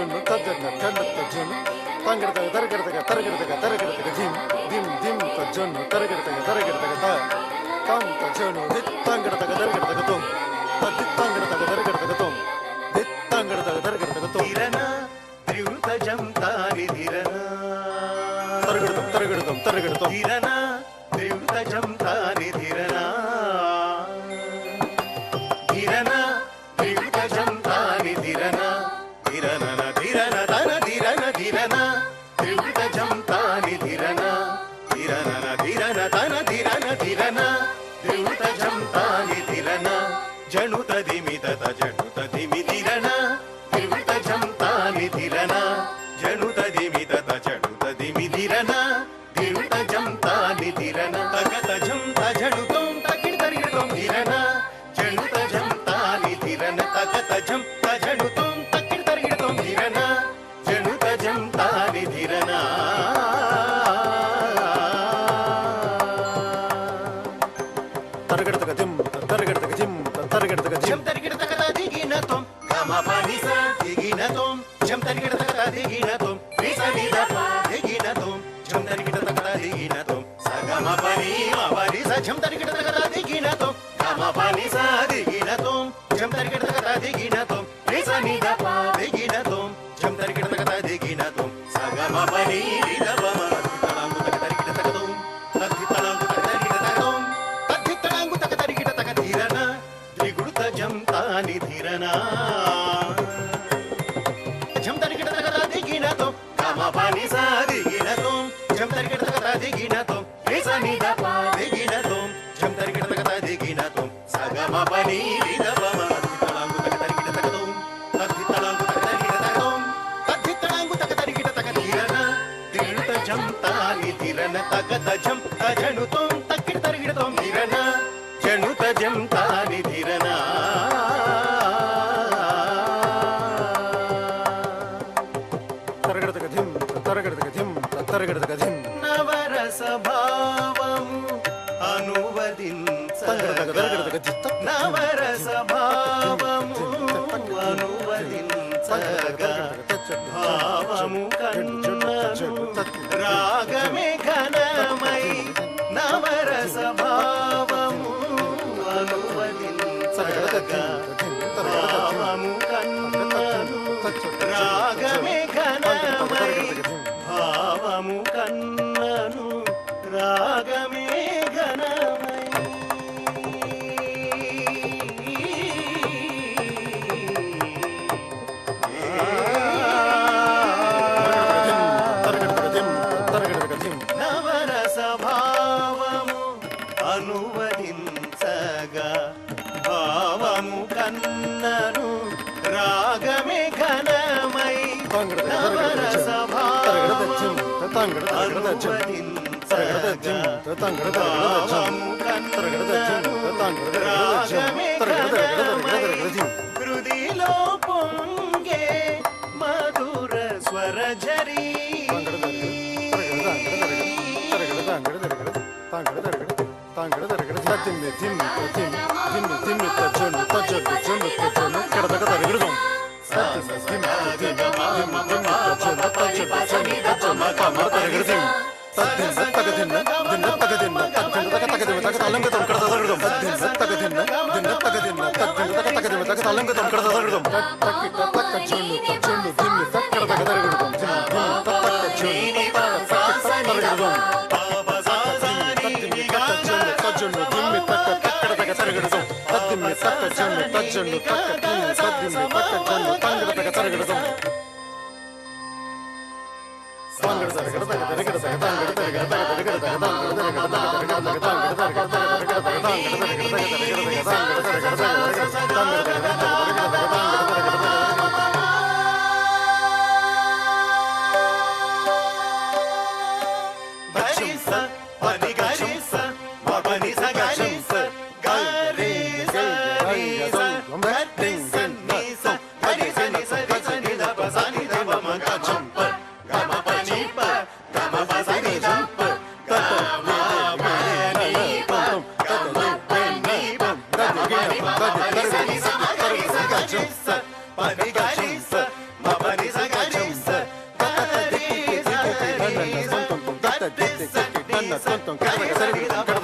జున్ను తజ్జన్న జన్నత జున్ను తంగడతగ తరగడతగ తరగడతగ తరగడతగ ధిమ్ ధిమ్ ధిమ్ తజ్జన్ను తరగడతగ తరగడతగ తం తజ్జను దిత్తంగడతగ తరగడతగ తం తదిత్తంగడతగ తరగడతగ తం దిత్తంగడతగ తరగడతగ తం ధిరన త్రివృతజం తాని ధిరన తరగడతం తరగడతం తరగడతం ధిరన త్రివృతజం తాని ధిరన ధిరన త్రివృతజం తాని ధిరన ధిరన ధిరన తన ధిరన ధిరన త్రివృతజం తాని ధిరన ధిరన ధిరన తన ధిరన ధిరన త్రివృతజం తాని ధిరన జనుత దిమిత జనుత దిమి ధిరన త్రివృతజం తాని ధిరన జనుత దిమిత జనుత దిమి ధిరన త్రివృతజం తాని ధిరన తగతజం తజనుతం తకిడి తరిగితం ధిరన జనుతజం తాని ధిరన తగతజం తజనుతం తకిడి తరిగితం ధిరన జనుతజం తాని ధిరన తరగడతగ ధిమ్ తరగడతగ ధిమ్ తరగడతగ ధిమ్ తరిగిడతగ దిగినతం గమ పనిస దిగినతం జం తరిగిడతగ దిగినతం విసనిదప దిగినతం జం తరిగిడతగ దిగినతం సగమ పని మపనిస జం తరిగిడతగ దిగినతం గమ పనిస దిగినతం జం తరిగిడతగ దిగినతం విసనిదప దిగినతం జం తరిగిడతగ దిగినతం సగమ పని నిదపమ తలంగుతగ తరిగిడతగతం తద్దితలంగుతగ తరిగిడతగతం తద్దితలంగుతగ తరిగిడతగ ధిరన త్రిగుణజం తాని ధిరన జం తరిగిడతగ దిగినతం గమ పనిస దిగినతం జం తరిగిడతగ దిగినతం విసనిదప దిగినతం జం తరిగిడతగ దిగినతం సగమ పని నిదపమ తలంగుతగ తరిగిడతగతం తద్దితలంగుతగ తరిగిడతగతం తద్దితలంగుతగ తరిగిడతగ ధిరన త్రిగుణజం తాని ధిరన తగతజం తజనుతం తక్కిడి తరిగిడతం ధిరన జనుతజం తాని ధిరన తరగడతగ ధిమ్ తరగడతగ ధిమ్ తరగడతగ ధిమ్ నవరస భావము అనువదించగ తరగడతగ జిత్త నవరస భావము అనువదించగ భావము కన్నను రాగమే ఘనమై నవరస భావము అనువదించగ భావము కన్నను రాగమే ఘనమై భావము కన్నను రాగమే ఘనమై నవరస భావము అనువదించగా భావము కన్నను రాగమే ఘనమై నవరస భావము అనువదించగా భావము కన్నను రాగమే ఘనమై హృదిలో పొంగే మధుర స్వరఝరీ పని గరి స మ పని స తొంతం కడతగ తరిగిడతం